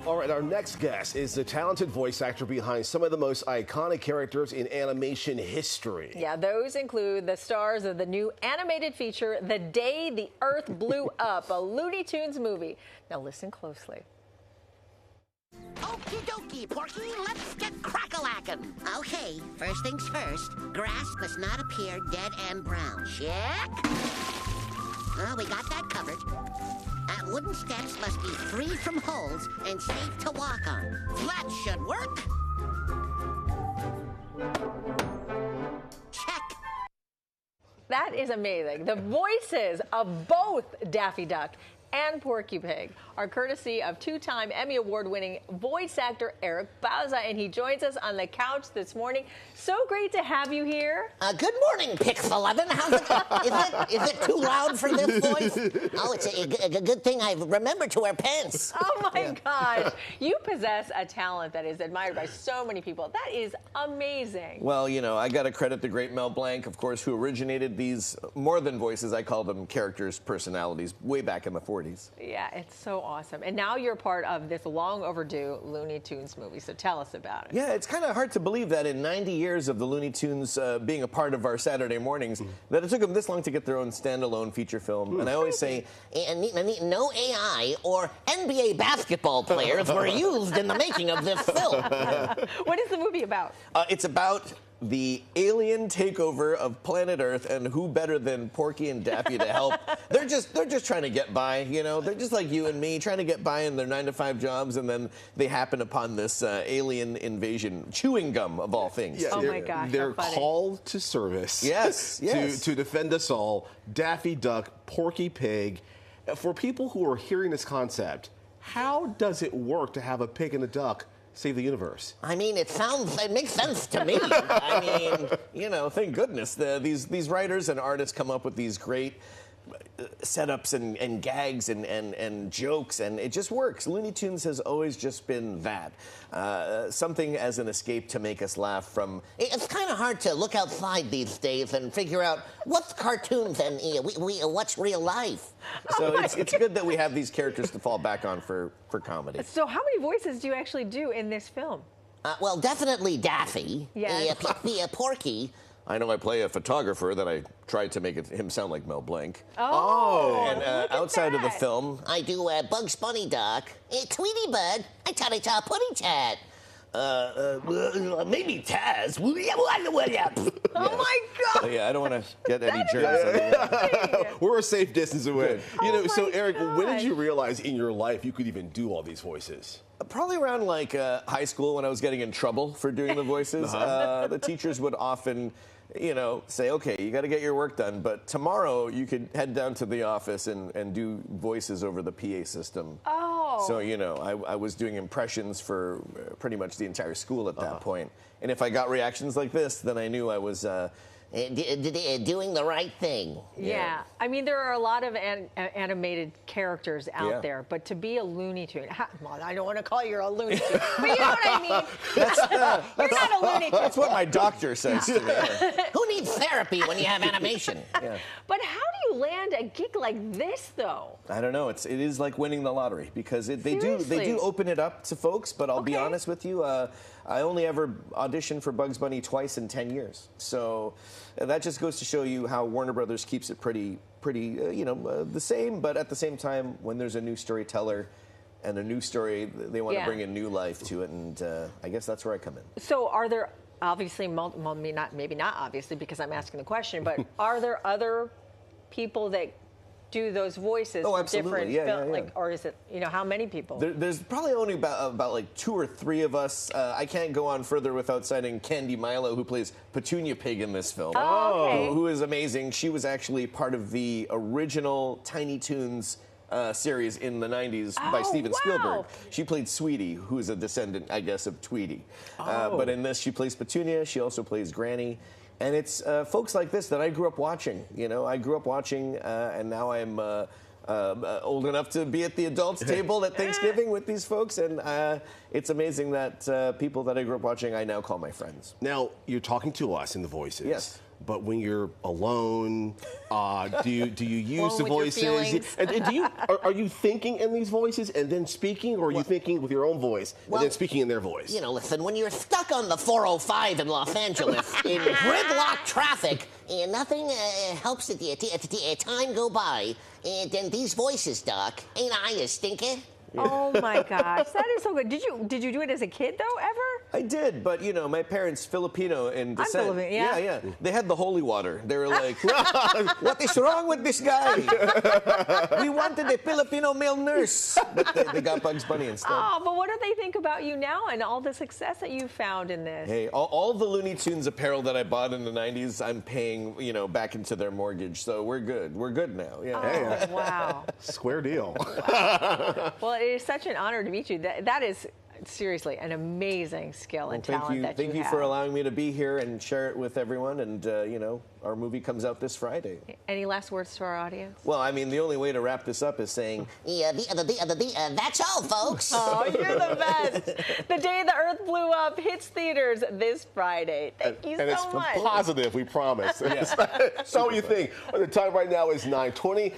All right, our next guest is the talented voice actor behind some of the most iconic characters in animation history. Yeah, those include the stars of the new animated feature, The Day the Earth Blew Up, a Looney Tunes movie. Now listen closely. Okie dokie, Porky, let's get crack-a-lackin'. Okay, first things first, grass must not appear dead and brown. Check. Well, we got that covered. Wooden steps must be free from holes and safe to walk on. That should work. Check. That is amazing. The voices of both Daffy Duck and Porky Pig are courtesy of two-time Emmy Award-winning voice actor Eric Bauza, and he joins us on the couch this morning. So great to have you here. Good morning, PIX11. How's it? Is it too loud for this voice? Oh, it's a good thing I remembered to wear pants. Oh my gosh. You possess a talent that is admired by so many people. That is amazing. Well, you know, I got to credit the great Mel Blanc, of course, who originated these more than voices. I call them characters, personalities, way back in the 40s. Yeah, it's so awesome. And now you're part of this long overdue Looney Tunes movie, so tell us about it. Yeah, it's kind of hard to believe that in 90 years of the Looney Tunes being a part of our Saturday mornings, that it took them this long to get their own standalone feature film. And I always say, no AI or NBA basketball players were used in the making of this film. What is the movie about? it's about the alien takeover of planet Earth, and who better than Porky and Daffy to help? They're just trying to get by, you know. They're just like you and me, trying to get by in their 9-to-5 jobs, and then they happen upon this alien invasion, chewing gum of all things. Yeah, oh my gosh, they're called to service. Yes, yes. To defend us all. Daffy Duck, Porky Pig. For people who are hearing this concept, how does it work to have a pig and a duck save the universe? I mean, it makes sense to me. I mean, you know, thank goodness these writers and artists come up with these great setups and gags and jokes, and it just works. Looney Tunes has always just been that. Something as an escape to make us laugh from... It's kind of hard to look outside these days and figure out what's cartoons and what's real life. So it's good that we have these characters to fall back on for comedy. So how many voices do you actually do in this film? Well, definitely Daffy. Yeah. Porky. I know I play a photographer that I tried to make him sound like Mel Blanc. Oh, And outside of the film, I do Bugs Bunny Duck. Tweety Bud. I taught it pudding chat. maybe Taz. Oh my God! Yeah, I don't want to get any germs. We're a safe distance away. Good. You know, Oh so my Eric, when gosh. did you realize in your life you could even do all these voices? Probably around like high school, when I was getting in trouble for doing the voices. The teachers would often, you know, say, okay, you got to get your work done, but tomorrow you could head down to the office and do voices over the PA system. Oh. So, you know, I was doing impressions for pretty much the entire school at that point. And if I got reactions like this, then I knew I was... doing the right thing. Yeah. I mean, there are a lot of animated characters out there, but to be a Looney Tune, well, I don't want to call you a Looney Tune, but you know what I mean? You're not a Looney Tune. That's what my doctor says to me. Who needs therapy when you have animation? But how do you land a gig like this, though? I don't know. It is like winning the lottery, because they do open it up to folks. But I'll be honest with you, I only ever auditioned for Bugs Bunny twice in 10 years. So that just goes to show you how Warner Brothers keeps it pretty the same. But at the same time, when there's a new storyteller and a new story, they want to bring a new life to it, and I guess that's where I come in. So are there obviously, well, maybe not obviously because I'm asking the question, but are there other people that do those voices for different films? Like, or is it, you know, how many people? There's probably only about like 2 or 3 of us. I can't go on further without citing Candy Milo, who plays Petunia Pig in this film. Oh, okay. Who is amazing. She was actually part of the original Tiny Toons series in the 90s by Steven Spielberg. She played Sweetie, who is a descendant, I guess, of Tweety. But in this, she plays Petunia. She also plays Granny. And it's folks like this that I grew up watching. You know, I grew up watching, and now I'm old enough to be at the adults table at Thanksgiving with these folks. And it's amazing that people that I grew up watching, I now call my friends. Now, you're talking to us in the voices. Yes. but when you're alone, do you use Alone the with your voices? feelings. And are you thinking in these voices and then speaking, or are you thinking with your own voice and then speaking in their voice? You know, listen, when you're stuck on the 405 in Los Angeles in gridlock traffic, nothing helps the time go by. Then these voices, Doc, ain't I a stinker? Oh my gosh, that is so good. Did you do it as a kid though, ever? I did, but you know, my parents Filipino in descent. Filipino, yeah. Yeah. They had the holy water. They were like, "What is wrong with this guy? We wanted a Filipino male nurse." But they got Bugs Bunny instead. Oh, but what do they think about you now and all the success that you found in this? Hey, all the Looney Tunes apparel that I bought in the '90s, I'm paying, you know, back into their mortgage. So we're good. We're good now. Yeah. Oh, wow. Square deal. Well, it is such an honor to meet you. That is seriously an amazing skill and talent that you have. Thank you for allowing me to be here and share it with everyone. And you know, our movie comes out this Friday. Any last words to our audience? Well, I mean, the only way to wrap this up is saying, That's all, folks. Oh, you're the best. The Day the Earth Blew Up hits theaters this Friday. Thank you and so much. It's positive, we promise. It's not what you think. The time right now is 9:20.